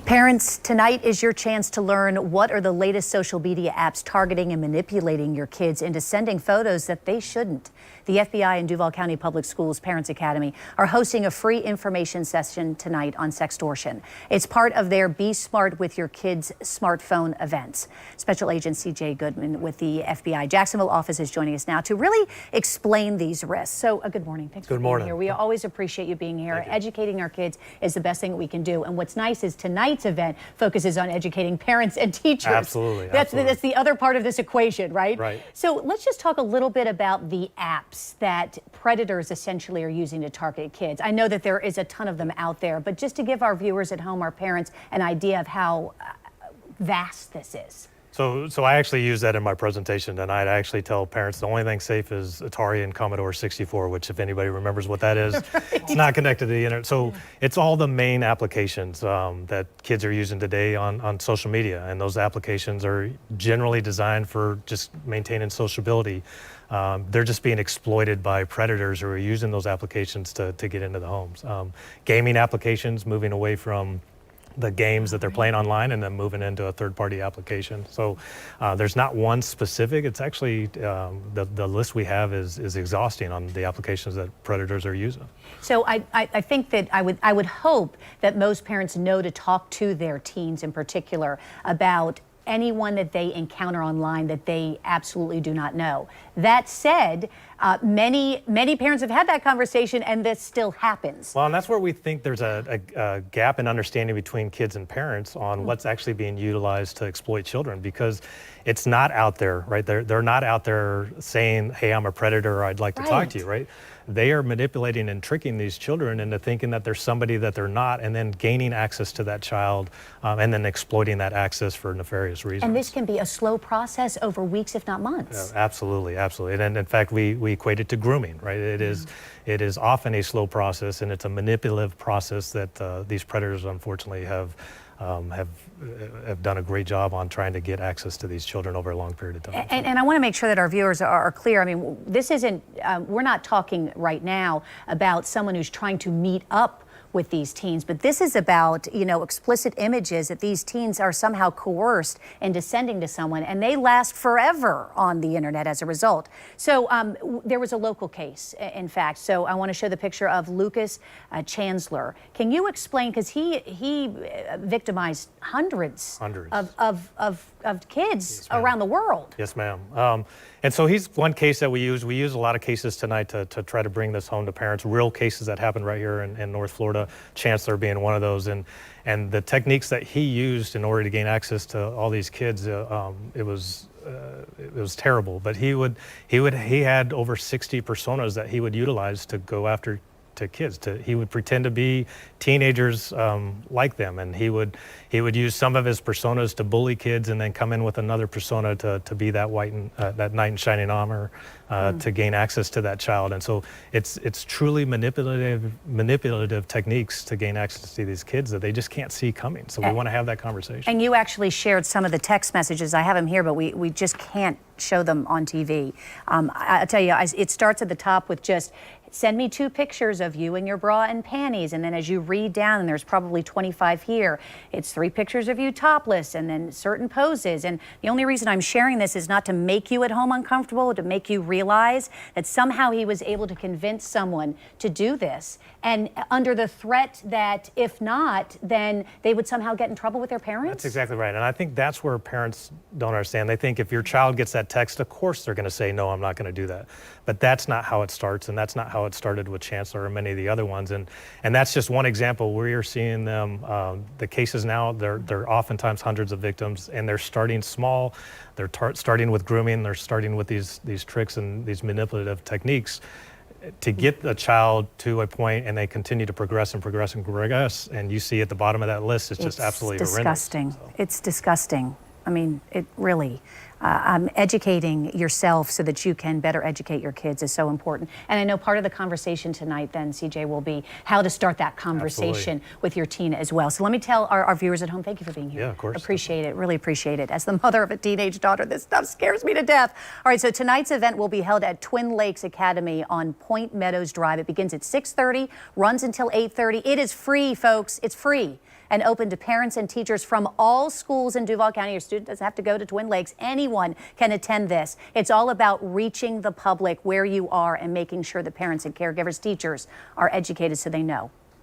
Parents, tonight is your chance to learn what are the latest social media apps targeting and manipulating your kids into sending photos that they shouldn't. The FBI and Duval County Public Schools Parents Academy are hosting a free information session tonight on sextortion. It's part of their Be Smart with Your Kids smartphone events. Special Agent C.J. Goodman with the FBI Jacksonville office is joining us now to really explain these risks. So good morning. Thanks for being here. We always appreciate you being here. Educating our kids is the best thing that we can do. And what's nice is tonight's event focuses on educating parents and teachers. Absolutely. That's the other part of this equation, right? Right. So let's just talk a little bit about the apps that predators essentially are using to target kids. I know that there is a ton of them out there, but just to give our viewers at home, our parents, an idea of how vast this is. So I actually use that in my presentation tonight. I actually tell parents the only thing safe is Atari and Commodore 64, which if anybody remembers what that is, it's not connected to the internet. So it's all the main applications that kids are using today on social media. And those applications are generally designed for just maintaining sociability. They're just being exploited by predators who are using those applications to get into the homes. Gaming applications, moving away from the games that they're playing online and then moving into a third-party application. So there's not one specific. It's actually the list we have is exhausting on the applications that predators are using. So I think that I would hope that most parents know to talk to their teens in particular about anyone that they encounter online that they absolutely do not know. That said, many parents have had that conversation and this still happens. Well, and that's where we think there's a gap in understanding between kids and parents on what's actually being utilized to exploit children, because it's not out there, right? They're not out there saying, hey, I'm a predator, or I'd like to talk to you, right? They are manipulating and tricking these children into thinking that there's somebody that they're not, and then gaining access to that child, and then exploiting that access for nefarious reasons. And this can be a slow process over weeks, if not months. Yeah, absolutely, absolutely. And in fact, we equate it to grooming, right? It is often a slow process, and it's a manipulative process that these predators, unfortunately, have done a great job on trying to get access to these children over a long period of time. And I want to make sure that our viewers are clear. I mean, this isn't, we're not talking right now about someone who's trying to meet up with these teens, but this is about, explicit images that these teens are somehow coerced into sending to someone, and they last forever on the internet as a result. So there was a local case, in fact. So I want to show the picture of Lucas Chancellor. Can you explain, because he victimized hundreds of kids around the world. Yes, ma'am. And so he's one case that we use. We use a lot of cases tonight to try to bring this home to parents, real cases that happened right here in North Florida, Chancellor being one of those. And the techniques that he used in order to gain access to all these kids, it was terrible. But he had over 60 personas that he would utilize to go after to kids. He would pretend to be teenagers like them, and he would use some of his personas to bully kids, and then come in with another persona to be that that knight in shining armor to gain access to that child. And so it's truly manipulative techniques to gain access to these kids that they just can't see coming. So we want to have that conversation. And you actually shared some of the text messages. I have them here, but we just can't show them on TV. I'll tell you, it starts at the top with just, send me 2 pictures of you in your bra and panties. And then as you read down, and there's probably 25 here, it's 3 pictures of you topless, and then certain poses. And the only reason I'm sharing this is not to make you at home uncomfortable, to make you realize that somehow he was able to convince someone to do this. And under the threat that if not, then they would somehow get in trouble with their parents? That's exactly right. And I think that's where parents don't understand. They think if your child gets that text, of course they're going to say, no, I'm not going to do that. But that's not how it starts, and that's not how it started with Chancellor and many of the other ones. And that's just one example. We are seeing them, the cases now, they're oftentimes hundreds of victims, and they're starting small. They're starting with grooming. They're starting with these tricks and these manipulative techniques to get the child to a point, and they continue to progress and progress and progress. And you see at the bottom of that list, it's just absolutely disgusting. horrendous. So. It's disgusting. I mean, it really, educating yourself so that you can better educate your kids is so important. And I know part of the conversation tonight then, CJ, will be how to start that conversation with your teen as well. So let me tell our viewers at home, thank you for being here. Yeah, of course. Appreciate it, really appreciate it. As the mother of a teenage daughter, this stuff scares me to death. All right, so tonight's event will be held at Twin Lakes Academy on Point Meadows Drive. It begins at 6:30, runs until 8:30. It is free, folks. It's free. and open to parents and teachers from all schools in Duval County. Your student doesn't have to go to Twin Lakes. Anyone can attend this. It's all about reaching the public where you are and making sure that parents and caregivers, teachers are educated so they know.